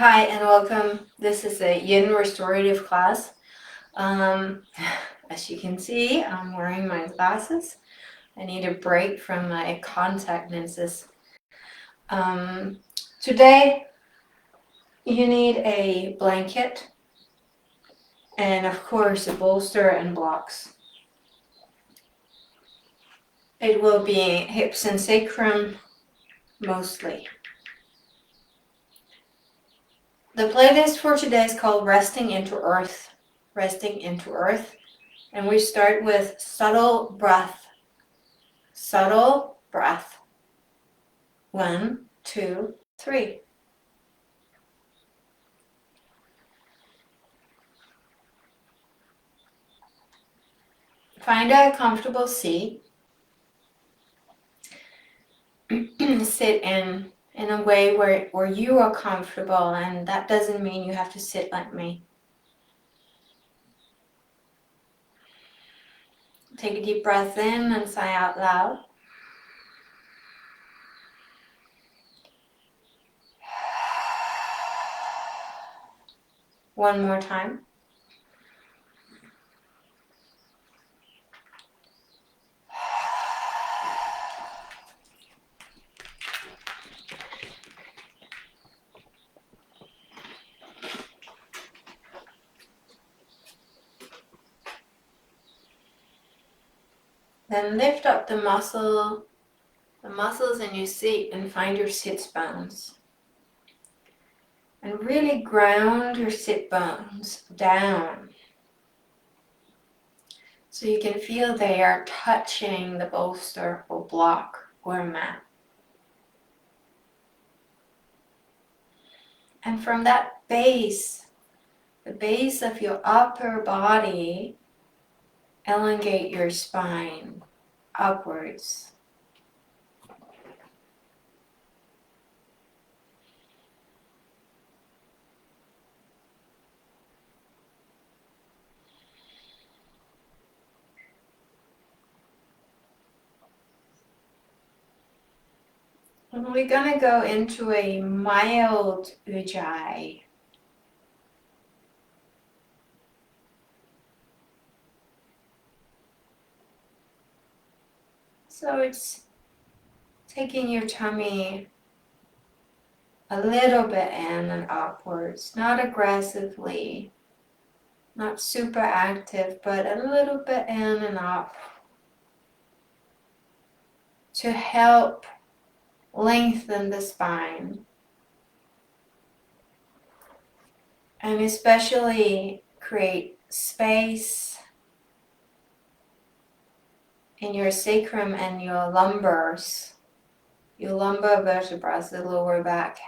Hi and welcome. This is a Yin Restorative class. As you can see, I'm wearing my glasses. I need a break from my contact lenses. Today, you need a blanket and of course a bolster and blocks. It will be hips and sacrum mostly. The playlist for today is called Resting into Earth. Resting into Earth. And we start with subtle breath. Subtle breath. 1, 2, 3. Find a comfortable seat. Sit in a way where you are comfortable, and that doesn't mean you have to sit like me. Take a deep breath in and sigh out loud. One more time. Then lift up the muscles in your seat and find your sit bones. And really ground your sit bones down. So you can feel they are touching the bolster or block or mat. And from that base, the base of your upper body, elongate your spine upwards. And we're going to go into a mild ujjayi. So it's taking your tummy a little bit in and upwards, not aggressively, not super active, but a little bit in and up to help lengthen the spine. And especially create space in your sacrum and your lumbar vertebrae, the lower back.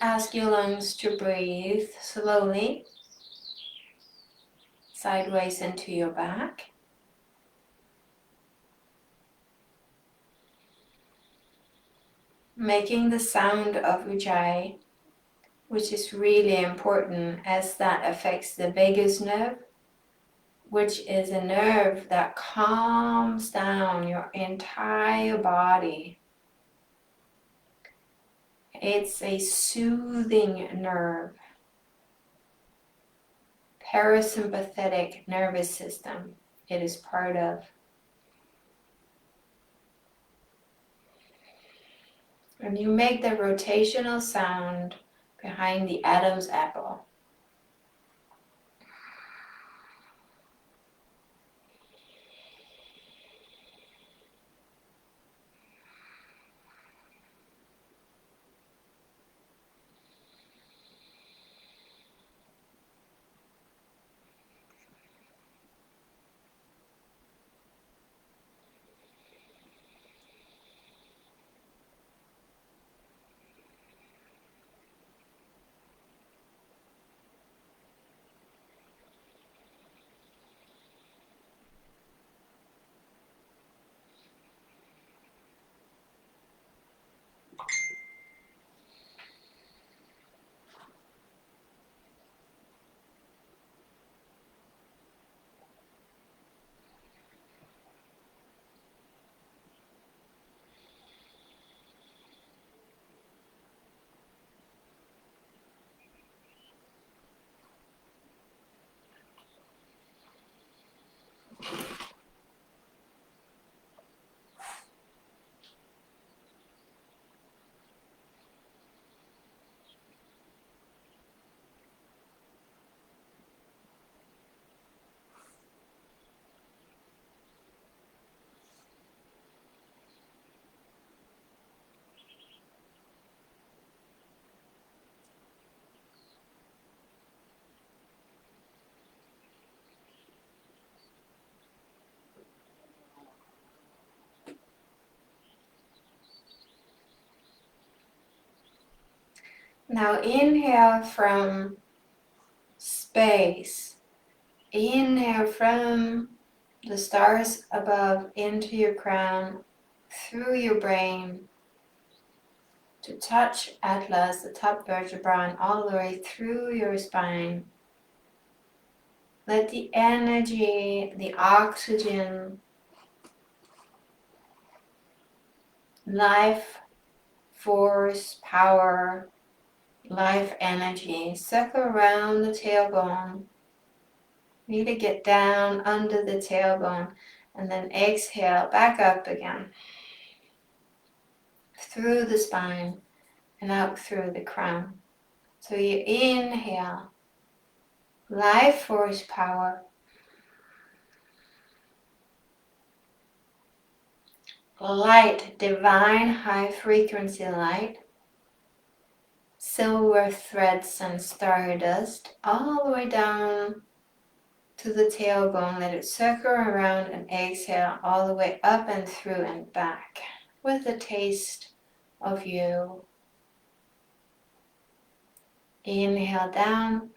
Ask your lungs to breathe slowly, sideways into your back. Making the sound of ujjayi, which is really important as that affects the vagus nerve, which is a nerve that calms down your entire body. It's a soothing nerve. Parasympathetic nervous system it is part of. And you make the rotational sound behind the Adam's apple. Now inhale from space. Inhale from the stars above into your crown, through your brain, to touch Atlas, the top vertebra, and all the way through your spine. Let the energy, the oxygen, life force, power, life energy circle around the tailbone. You need to get down under the tailbone and then exhale back up again through the spine and out through the crown. So you inhale, life force, power. Light, divine high frequency light, silver threads and stardust, all the way down to the tailbone. Let it circle around and exhale all the way up and through and back with a taste of you. Inhale down,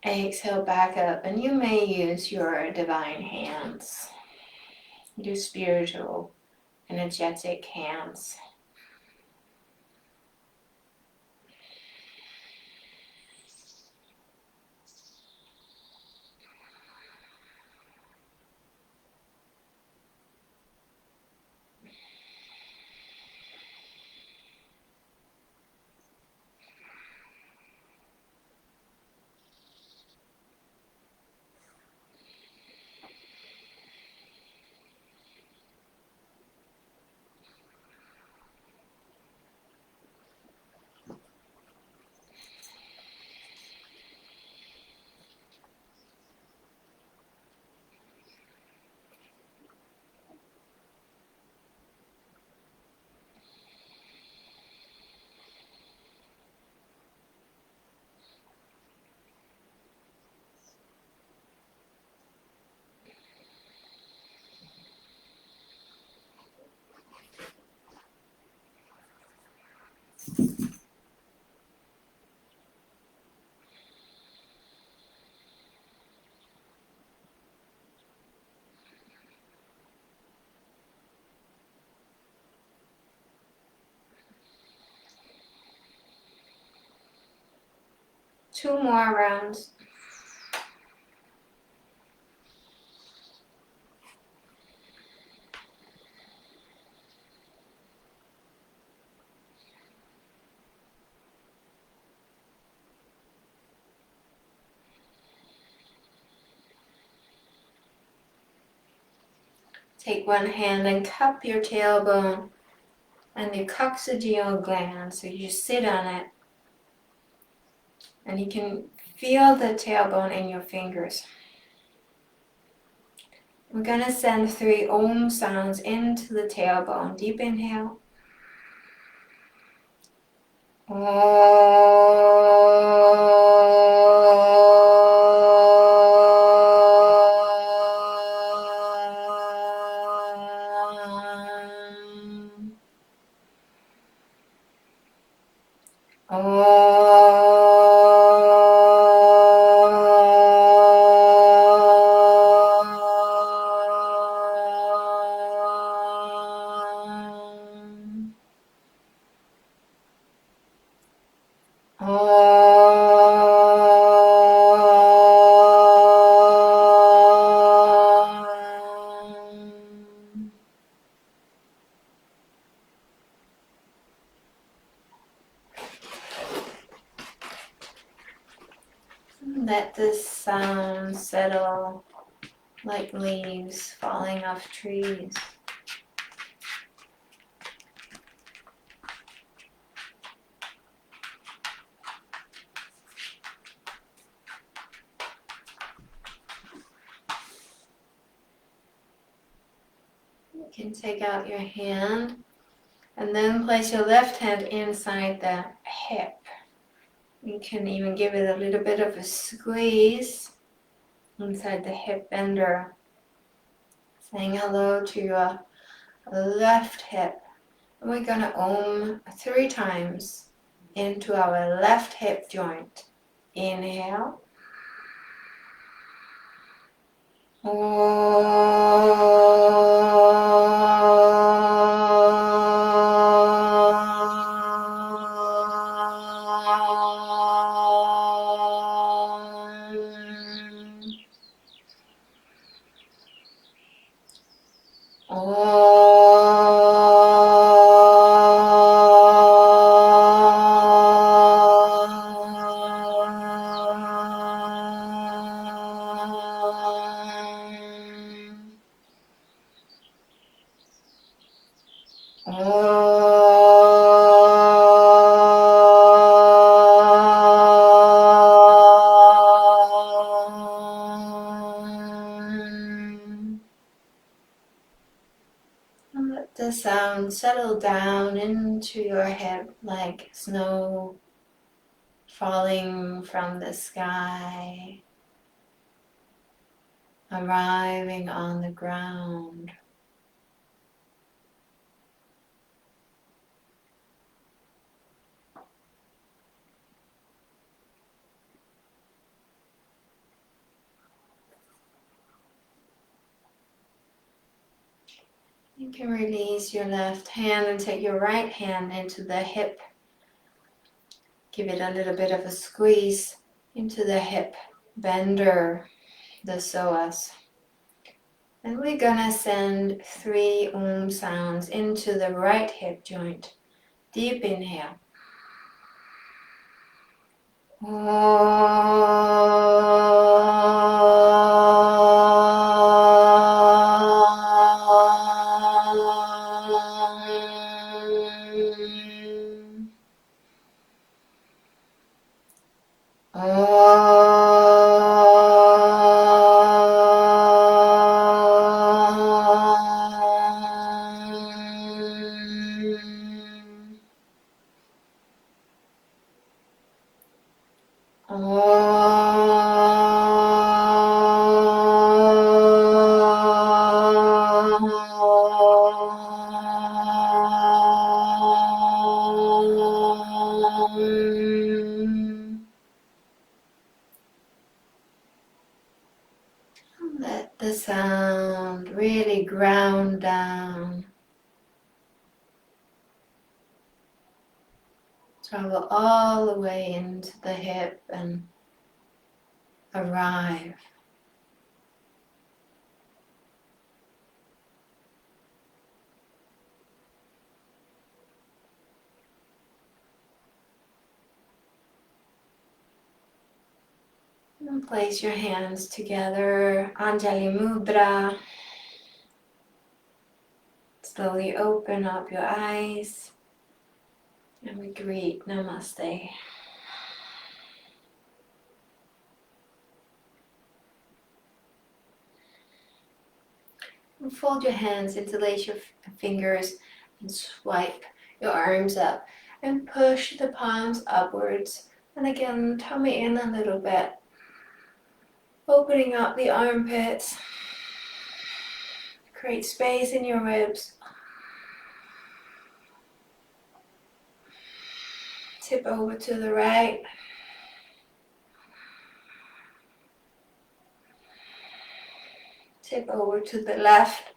exhale back up, and you may use your divine hands, your spiritual, energetic hands. Two more rounds. Take one hand and cup your tailbone and your coccygeal gland, so you sit on it and you can feel the tailbone in your fingers. We're going to send 3 Om sounds into the tailbone. Deep inhale. Let this sound settle like leaves falling off trees. You can take out your hand and then place your left hand inside the hip. You can even give it a little bit of a squeeze inside the hip bender, saying hello to your left hip. And we're going to Om 3 times into our left hip joint. Inhale. And let the sound settle down into your hip like snow falling from the sky, arriving on the ground. You can release your left hand and take your right hand into the hip. Give it a little bit of a squeeze into the hip bender, the psoas. And we're gonna send 3 Om sounds into the right hip joint. Deep inhale. Let the sound really ground down. Travel all the way into the hip and arrive. And place your hands together, Anjali Mudra. Slowly open up your eyes and we greet Namaste. And fold your hands, interlace your fingers and swipe your arms up and push the palms upwards. And again, tummy in a little bit. Opening up the armpits. Create space in your ribs. Tip over to the right. Tip over to the left.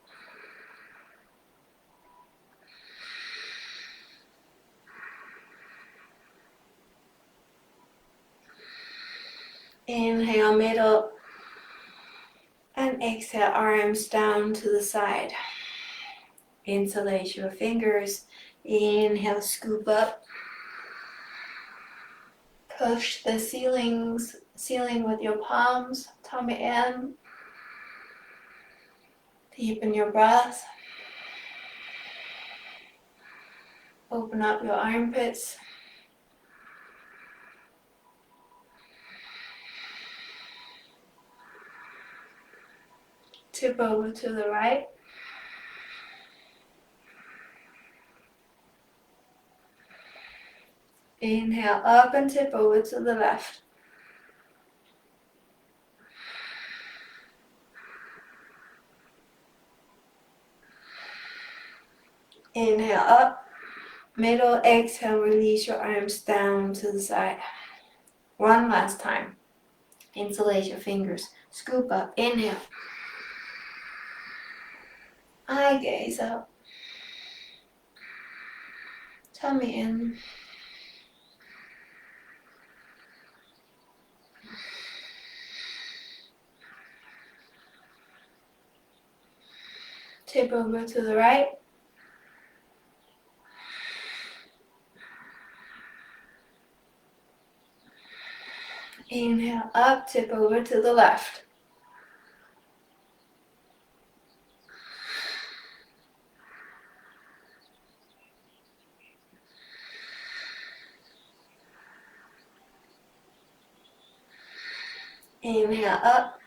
Inhale, middle. And exhale, arms down to the side. Interlace your fingers. Inhale, scoop up. Push the ceiling with your palms. Tummy in. Deepen your breath. Open up your armpits. Tip over to the right. Inhale up and tip over to the left. Inhale up. Middle exhale, release your arms down to the side. One last time. Interlace your fingers. Scoop up. Inhale. Eye gaze up. Tummy in. Tip over to the right. Inhale up, tip over to the left. Inhale up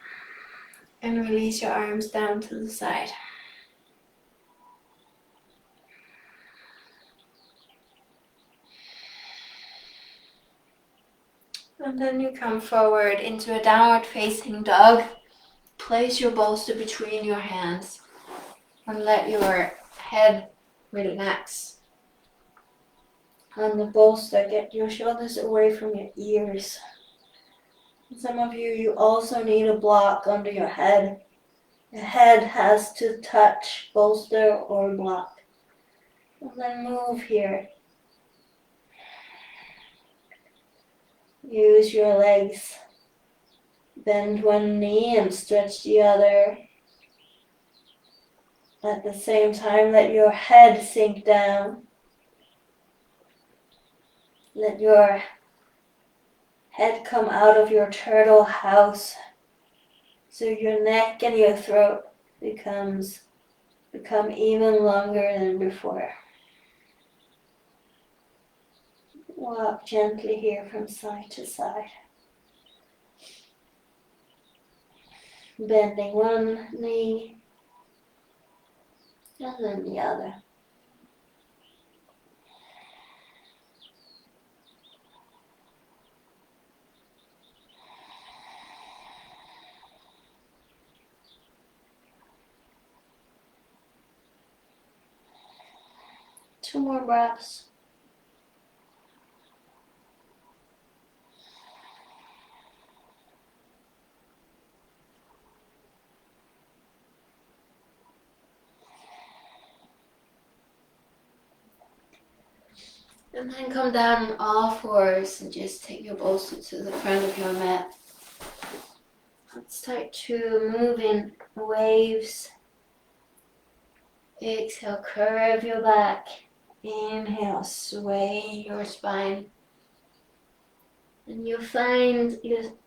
and release your arms down to the side. And then you come forward into a downward facing dog. Place your bolster between your hands and let your head relax. On the bolster, get your shoulders away from your ears. Some of you also need a block under your head. The head has to touch bolster or block. And then move here. Use your legs. Bend one knee and stretch the other. At the same time, let your head sink down. Let your head come out of your turtle house, so your neck and your throat become even longer than before. Walk gently here from side to side. Bending one knee and then the other. Two more breaths. And then come down on all fours and just take your bolster to the front of your mat. Let's start to move in waves. Exhale, curve your back. Inhale, sway your spine. And you'll find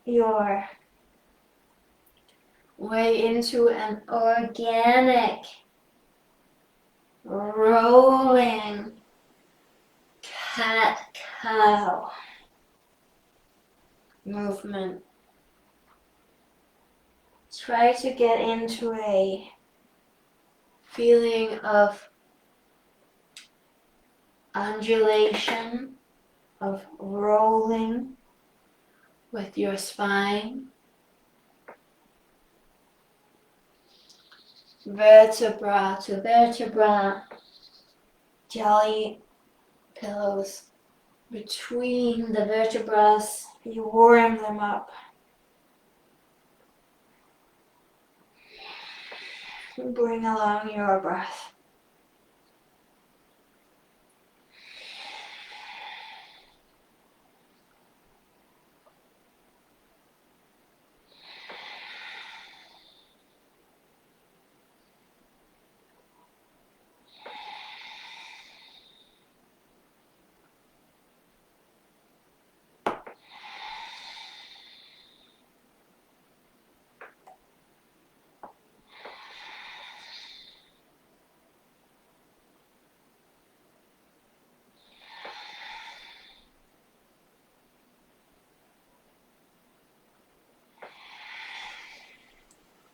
your way into an organic, rolling cat-cow movement. Try to get into a feeling of undulation, of rolling with your spine. Vertebra to vertebra, jelly pillows between the vertebrae. You warm them up. Bring along your breath.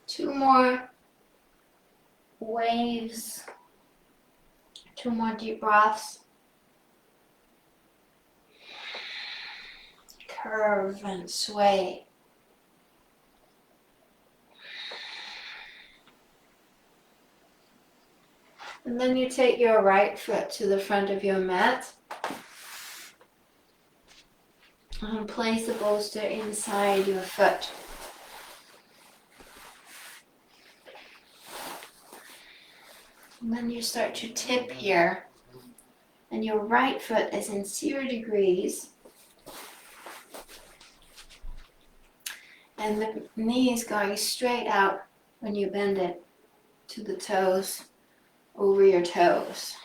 Two more waves, two more deep breaths. Curve and sway. And then you take your right foot to the front of your mat and place the bolster inside your foot. And then you start to tip here, and your right foot is in 0 degrees, and the knee is going straight out when you bend it to the toes, over your toes.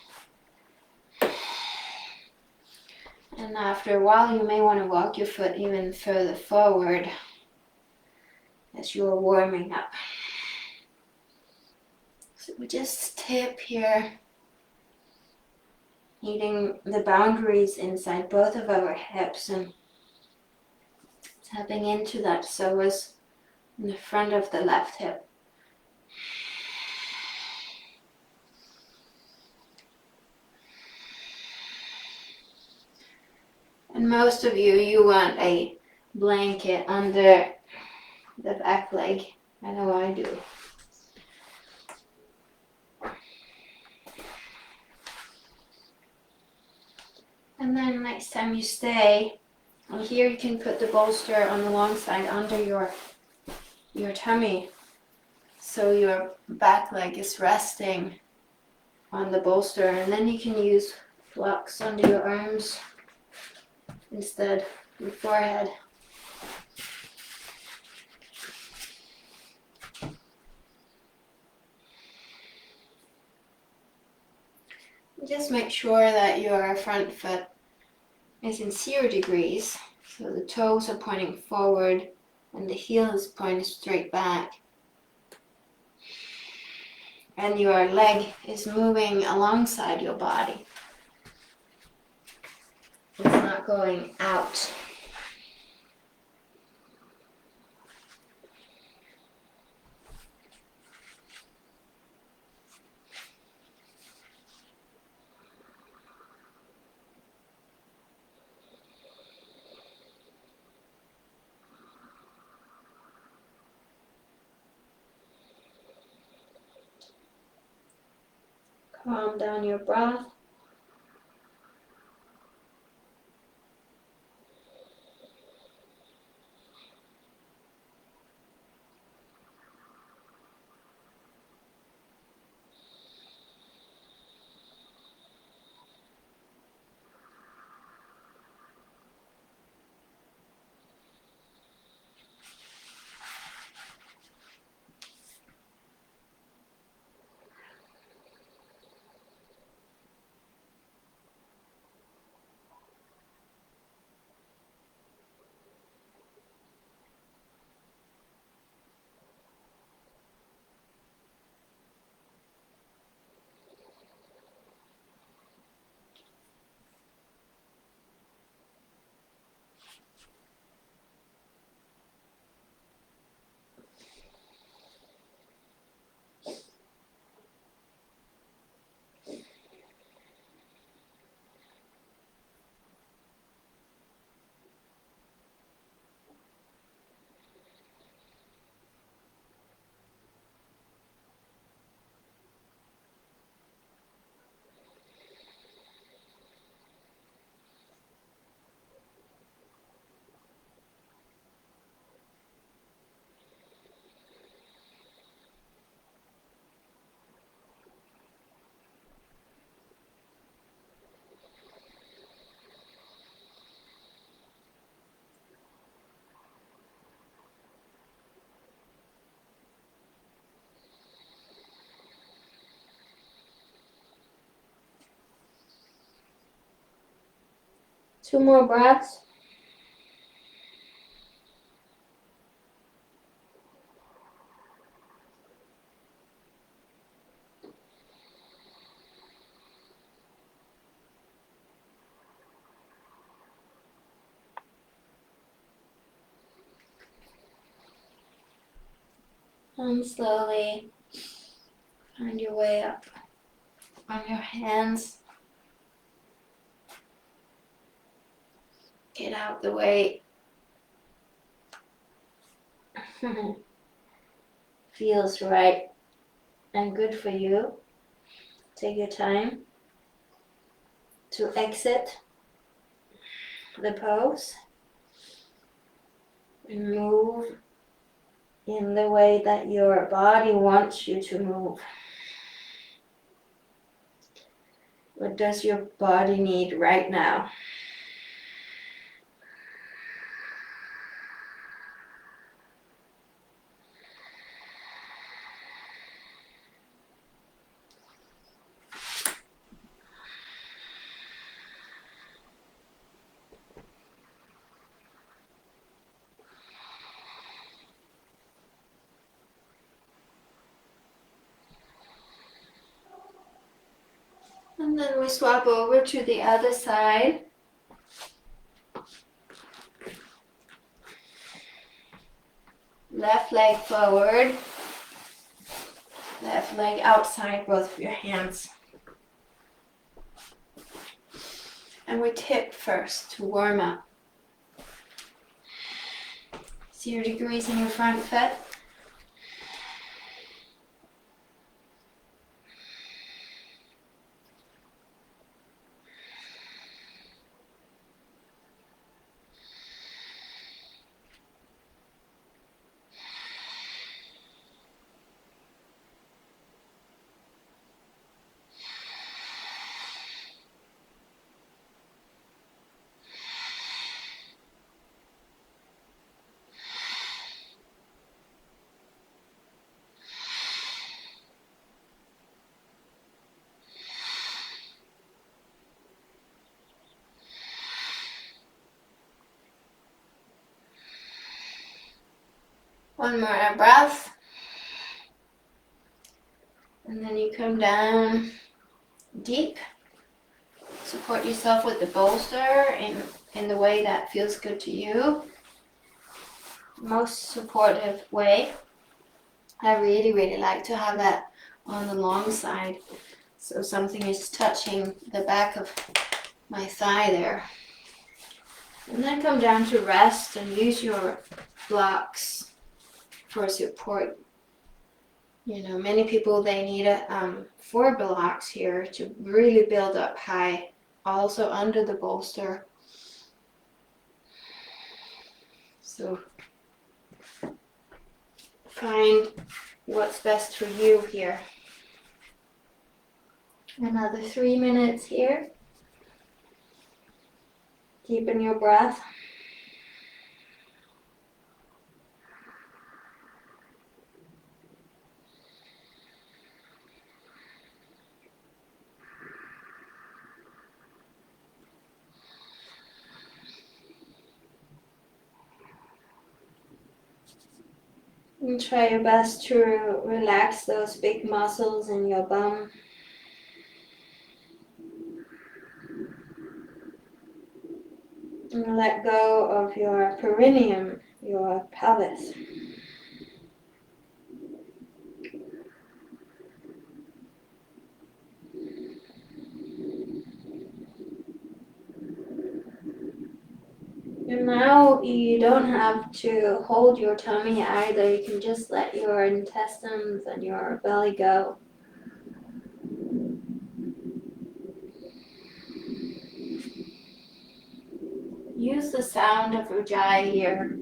And after a while, you may want to walk your foot even further forward as you are warming up. So we just tip here, meeting the boundaries inside both of our hips and tapping into that psoas in the front of the left hip. And most of you want a blanket under the back leg. I know I do. And then next time you stay, and here you can put the bolster on the long side under your tummy, so your back leg is resting on the bolster, and then you can use blocks under your arms instead, your forehead. Just make sure that your front foot is in 0 degrees, so the toes are pointing forward and the heel is pointing straight back. And your leg is moving alongside your body. It's not going out. Calm down your breath. Two more breaths. And slowly find your way up on your hands. Get out the way. Feels right and good for you. Take your time to exit the pose and move in the way that your body wants you to move. What does your body need right now? And then we swap over to the other side. Left leg forward. Left leg outside both of your hands. And we tip first to warm up. 0 degrees in your front foot. One more breath. And then you come down deep. Support yourself with the bolster in the way that feels good to you. Most supportive way. I really, really like to have that on the long side. So something is touching the back of my thigh there. And then come down to rest and use your blocks for support. You know, many people, they need 4 blocks here to really build up high, also under the bolster. So find what's best for you here. Another 3 minutes here. Deepen your breath. And try your best to relax those big muscles in your bum. And let go of your perineum, your pelvis. And now you don't have to hold your tummy either. You can just let your intestines and your belly go. Use the sound of Ujjayi here.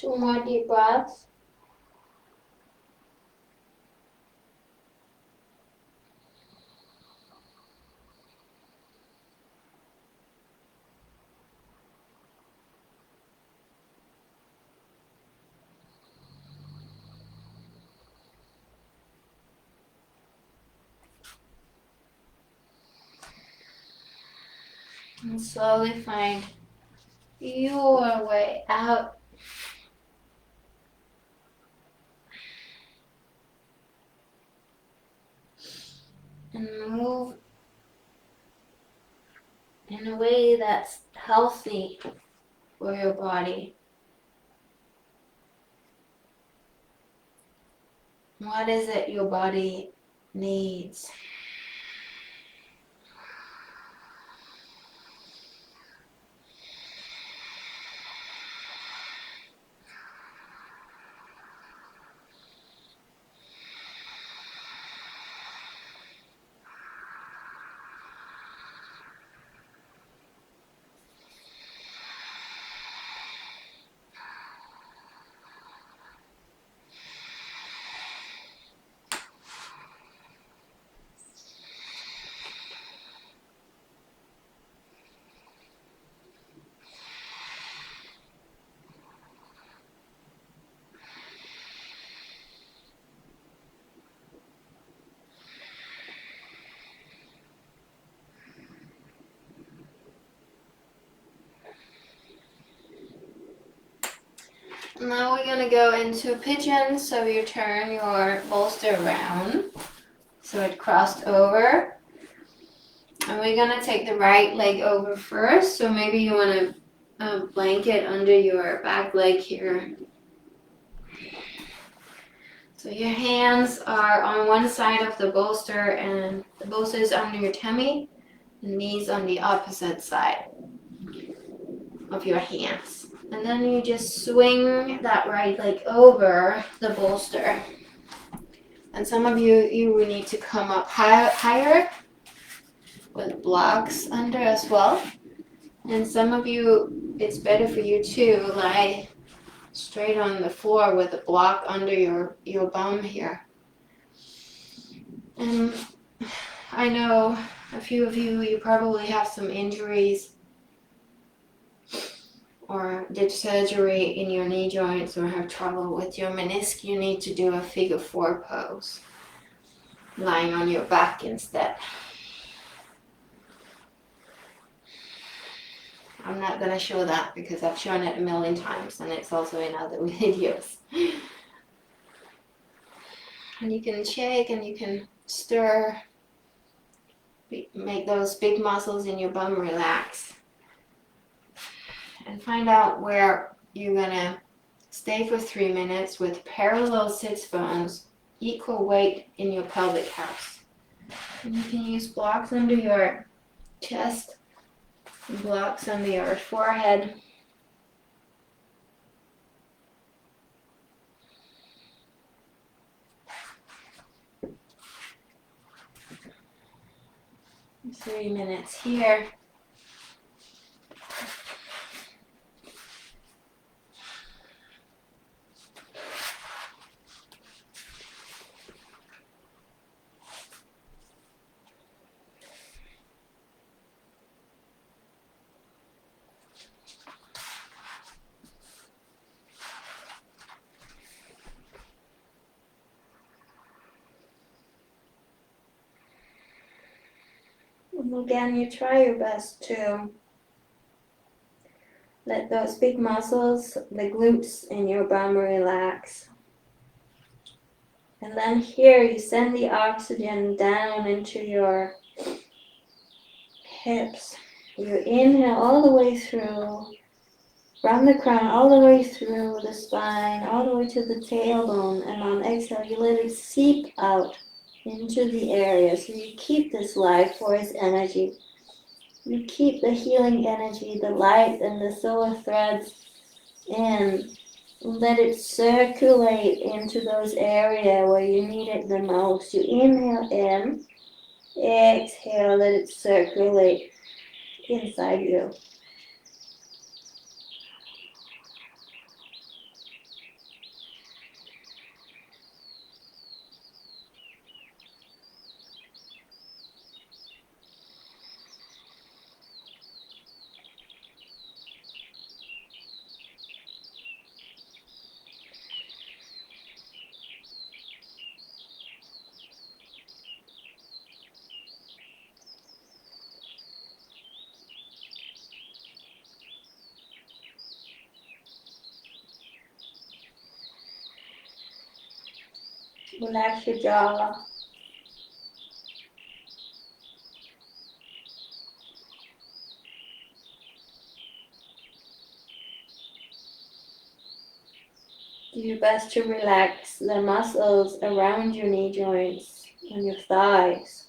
2 more deep breaths. And slowly find your way out. And move in a way that's healthy for your body. What is it your body needs? Now we're going to go into pigeon, so you turn your bolster around so it crossed over. And we're going to take the right leg over first, so maybe you want to blanket under your back leg here. So your hands are on one side of the bolster, and the bolster is under your tummy, and knees on the opposite side of your hands. And then you just swing that right leg over the bolster. And some of you will need to come up higher with blocks under as well. And some of you, it's better for you to lie straight on the floor with a block under your bum here. And I know a few of you probably have some injuries or did surgery in your knee joints or have trouble with your meniscus. You need to do a figure 4 pose, lying on your back instead. I'm not going to show that because I've shown it a million times and it's also in other videos. And you can shake and you can stir, make those big muscles in your bum relax. And find out where you're going to stay for 3 minutes with parallel sits bones, equal weight in your pelvic house. And you can use blocks under your chest, blocks under your forehead. Three minutes here. And again, you try your best to let those big muscles, the glutes in your bum relax. And then here you send the oxygen down into your hips. You inhale all the way through, from the crown all the way through the spine, all the way to the tailbone. And on exhale, you let it seep out into the area. So you keep this life force energy. You keep the healing energy, the light and the solar threads in. Let it circulate into those areas where you need it the most. You inhale in, exhale, let it circulate inside you. Relax your jaw. Do your best to relax the muscles around your knee joints and your thighs.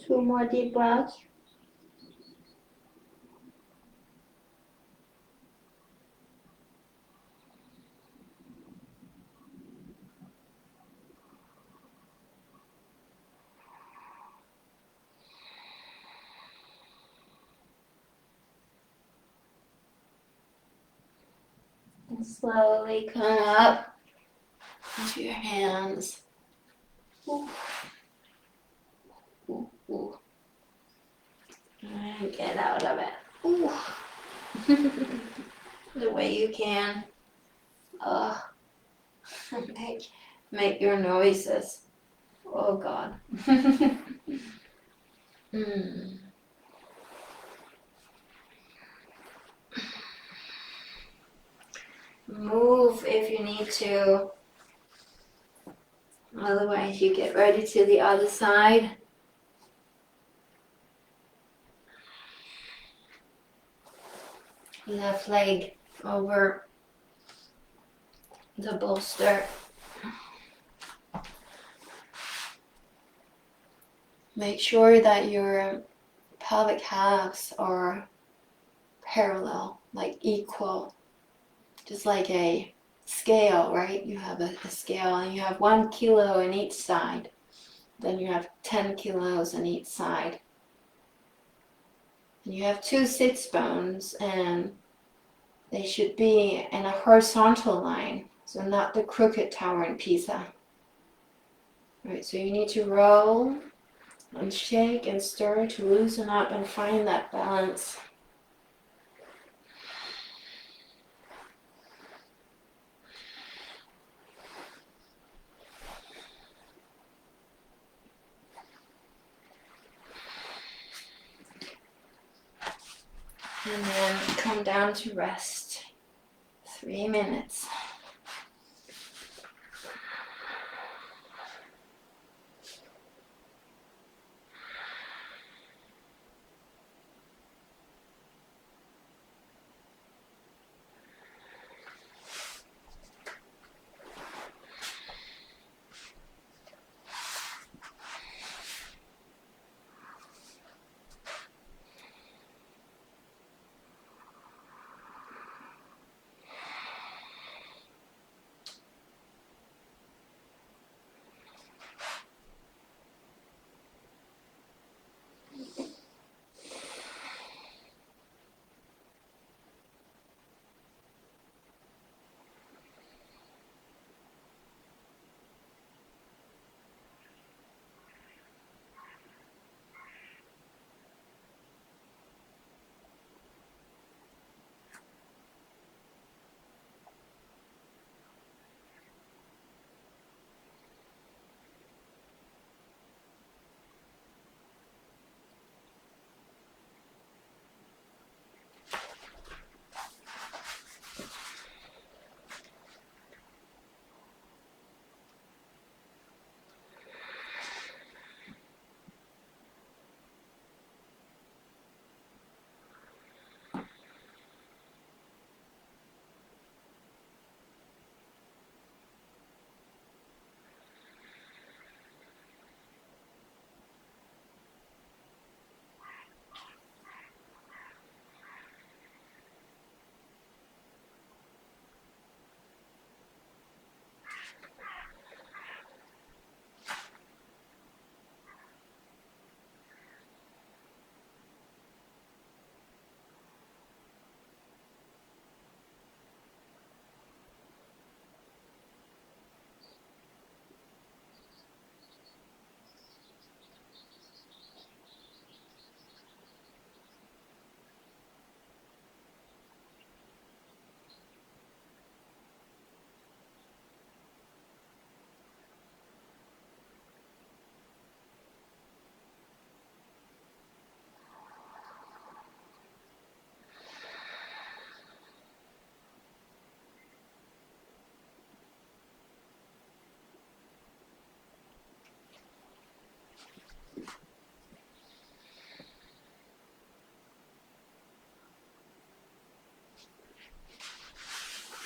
Two more deep breaths. And slowly come up into your hands. Ooh. Ooh, ooh. And get out of it. Ooh. The way you can. Make your noises. Oh God. Move if you need to. Otherwise, you get ready to the other side. Left leg over the bolster. Make sure that your pelvic halves are parallel, like equal. Just like a scale, right? You have a scale and you have 1 kilo in each side. Then you have 10 kilos on each side. And you have 2 sits bones and they should be in a horizontal line, so not the crooked tower in Pisa. Right, so you need to roll and shake and stir to loosen up and find that balance. And then come down to rest. 3 minutes.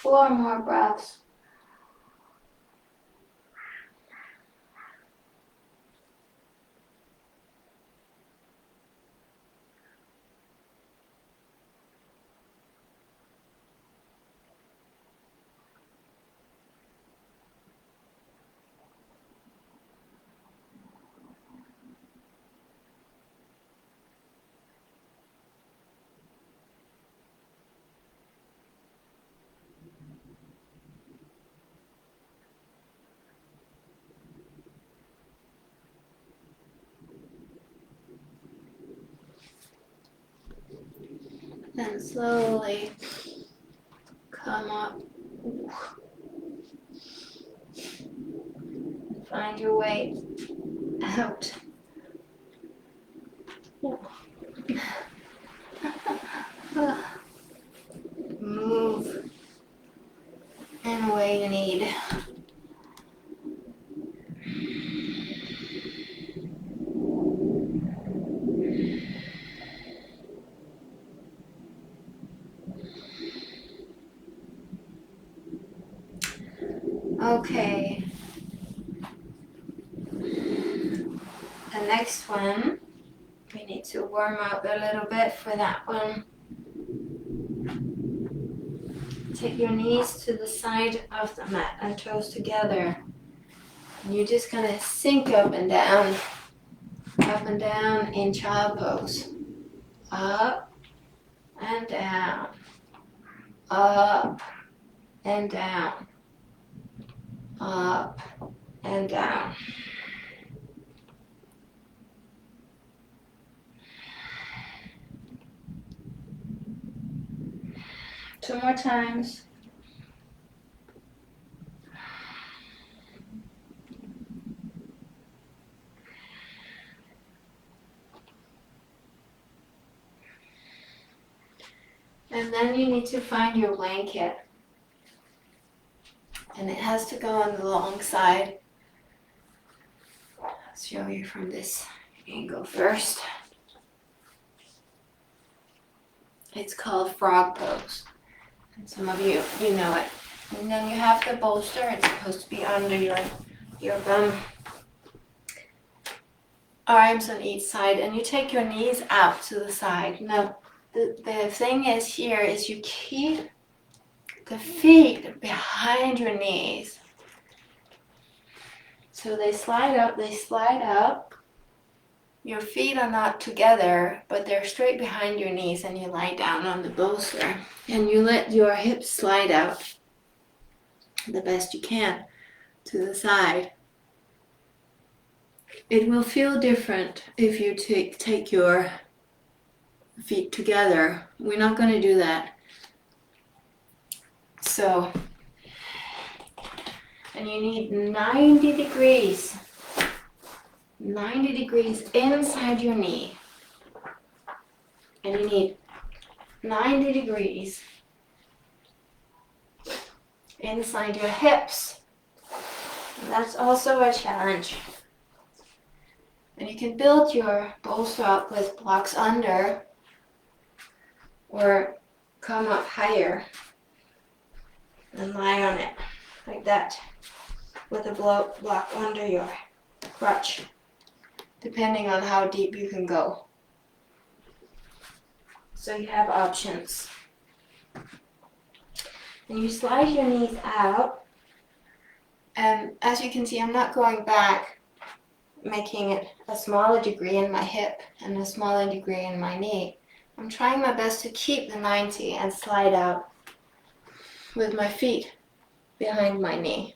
4 more breaths. Then slowly come up. Find your way out. Move any way you need. Okay. The next one, we need to warm up a little bit for that one. Take your knees to the side of the mat and toes together. And you're just gonna sink up and down in child pose. Up and down, up and down, up and down. Two more times. And then you need to find your blanket. And it has to go on the long side. I'll show you from this angle first. It's called frog pose. And some of you know it. And then you have the bolster. It's supposed to be under your bum. Arms on each side. And you take your knees out to the side. Now, the thing is here is you keep the feet behind your knees. So they slide up. Your feet are not together, but they're straight behind your knees, and you lie down on the bolster. And you let your hips slide out the best you can to the side. It will feel different if you take your feet together. We're not going to do that. So, and you need 90 degrees. 90 degrees inside your knee. And you need 90 degrees inside your hips. And that's also a challenge. And you can build your bolster up with blocks under or come up higher and lie on it like that with a block under your crutch, depending on how deep you can go. So you have options. And you slide your knees out. And as you can see, I'm not going back, making it a smaller degree in my hip and a smaller degree in my knee. I'm trying my best to keep the 90 and slide out with my feet behind my knee.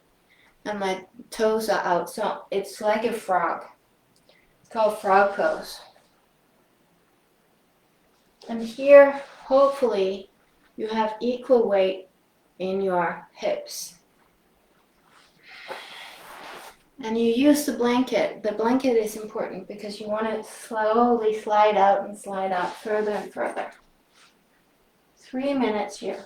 And my toes are out, so it's like a frog. It's called frog pose. And here, hopefully, you have equal weight in your hips. And you use the blanket. The blanket is important because you want to slowly slide out and slide out further and further. 3 minutes here.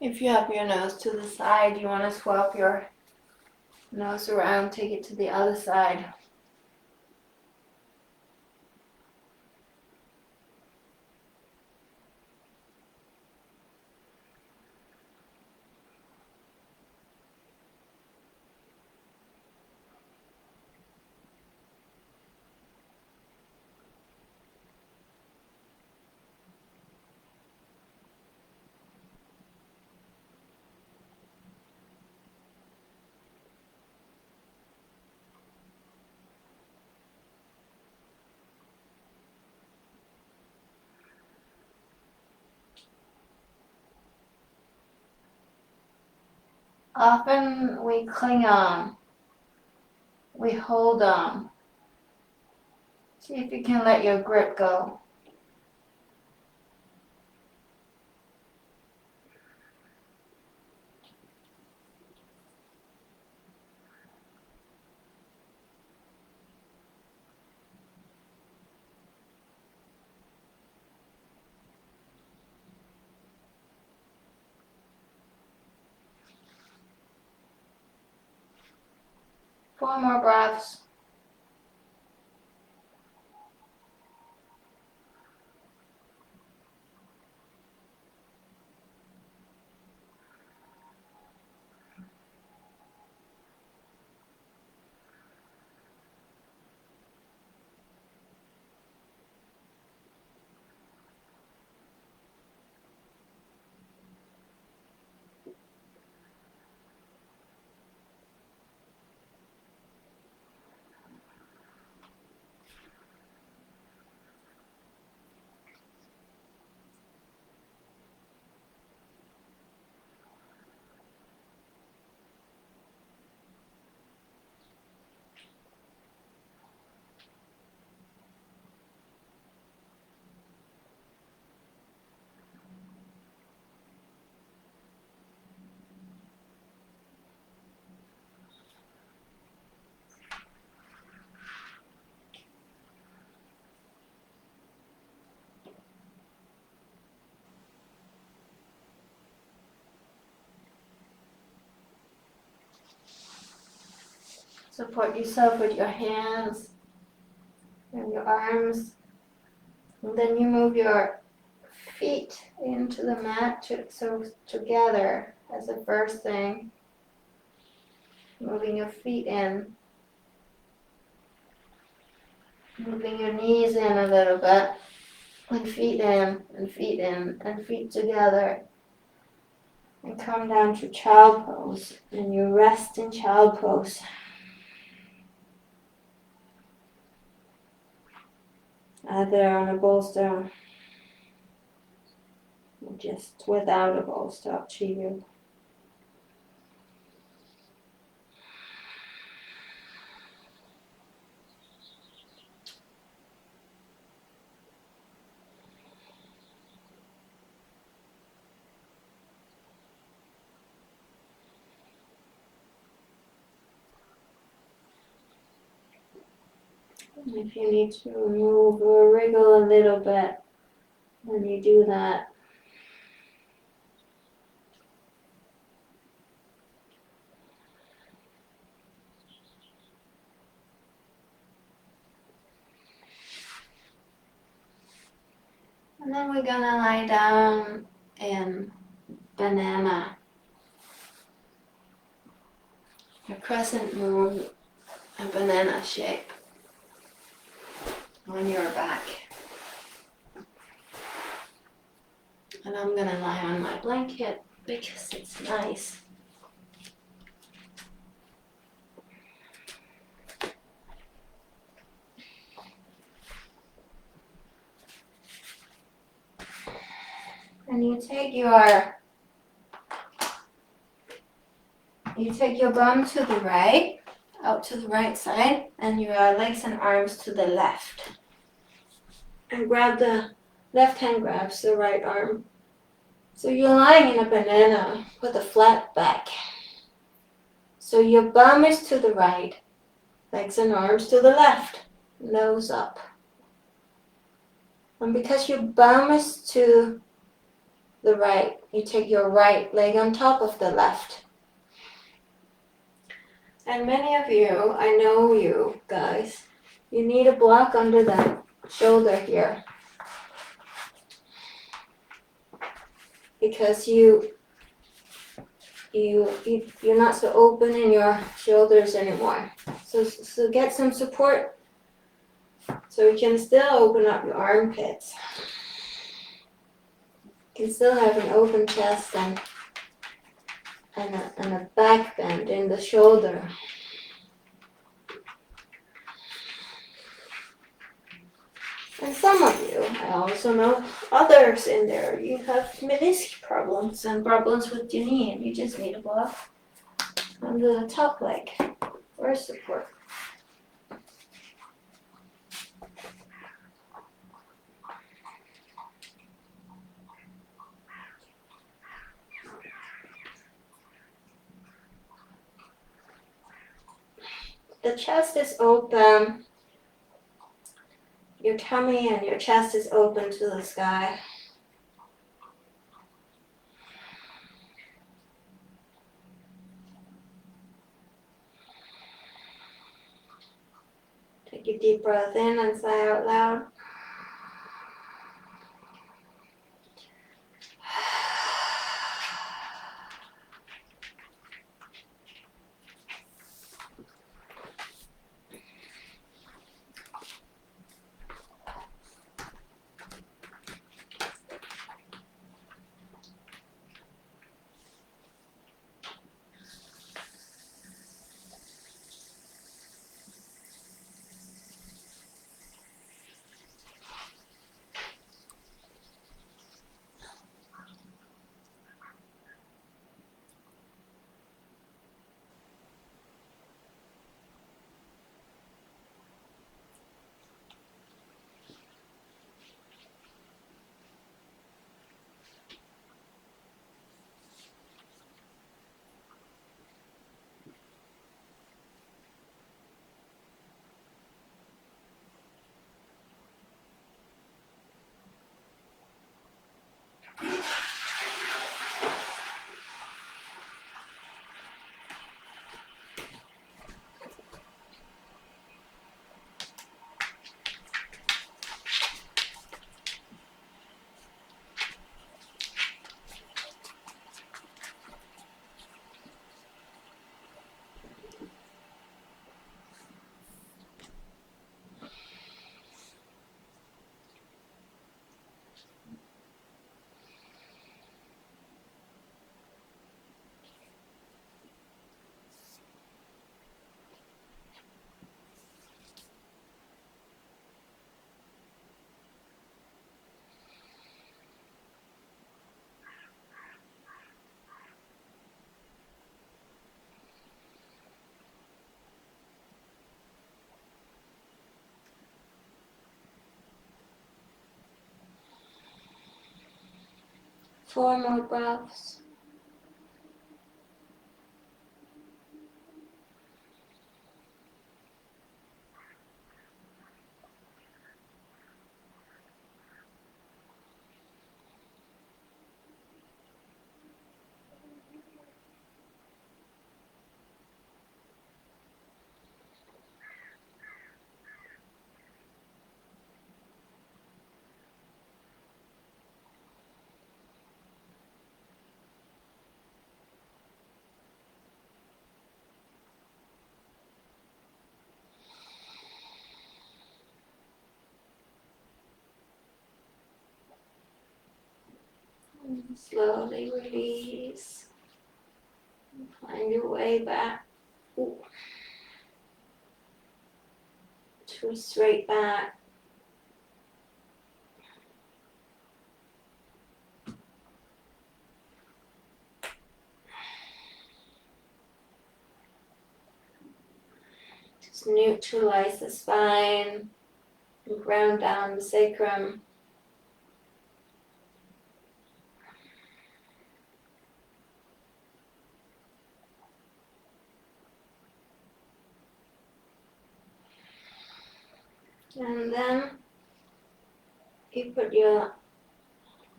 If you have your nose to the side, you want to swap your nose around, take it to the other side. Often we cling on, we hold on. See if you can let your grip go. Four more breaths. Support yourself with your hands and your arms. And then you move your feet into the mat so together as the first thing. Moving your feet in. Moving your knees in a little bit. And feet in, and feet in, and feet together. And come down to child pose. And you rest in child pose. Either on a bolster or just without a bolster, up to you. If you need to move or wriggle a little bit, then you do that. And then we're gonna lie down in banana. A crescent moon, a banana shape on your back. And I'm gonna lie on my blanket because it's nice. And you take your bum to the right, out to the right side, and your legs and arms to the left. And grab the left hand grabs the right arm. So you're lying in a banana with a flat back. So your bum is to the right, legs and arms to the left, nose up. And because your bum is to the right. You take your right leg on top of the left. And many of you, I know you guys, you need a block under the shoulder here. Because you're not so open in your shoulders anymore. So get some support so you can still open up your armpits. You can still have an open chest and a back bend in the shoulder. And some of you, I also know others in there, you have meniscus problems and problems with your knee, and you just need a block under the top leg for support. The chest is open. Your tummy and your chest is open to the sky. Take a deep breath in and sigh out loud. Four more breaths. And slowly release. Find your way back to a straight back. Just neutralize the spine and ground down the sacrum. And then you put your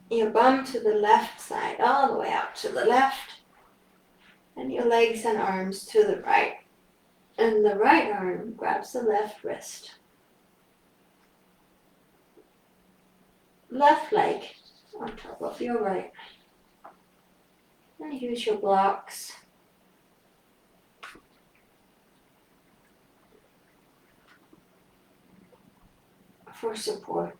your bum to the left side, all the way out to the left, and your legs and arms to the right. And the right arm grabs the left wrist. Left leg on top of your right. And use your blocks for support.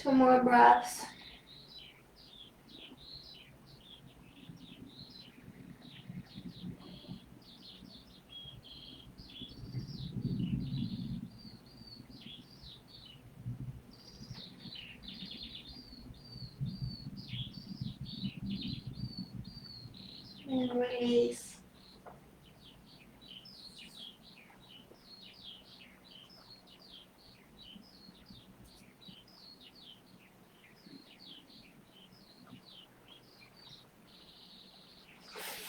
Two more breaths. And release.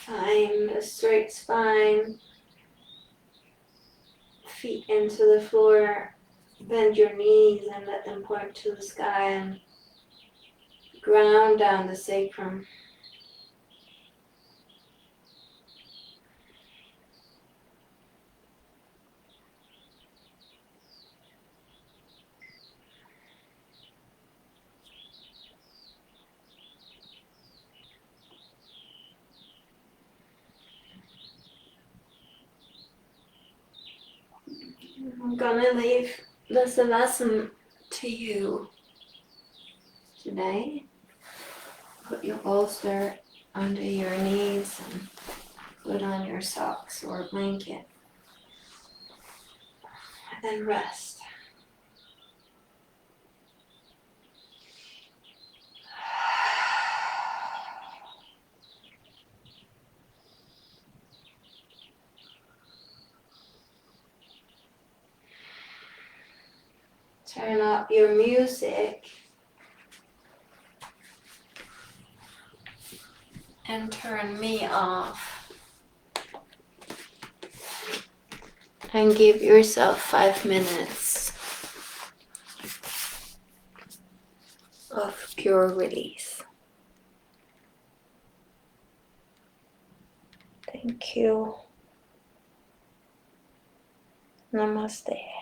Find a straight spine. Feet into the floor. Bend your knees and let them point to the sky and ground down the sacrum. I'm gonna leave this lesson to you today. Put your bolster under your knees and put on your socks or blanket. And then rest. Turn up your music and turn me off. And give yourself 5 minutes of pure release. Thank you. Namaste.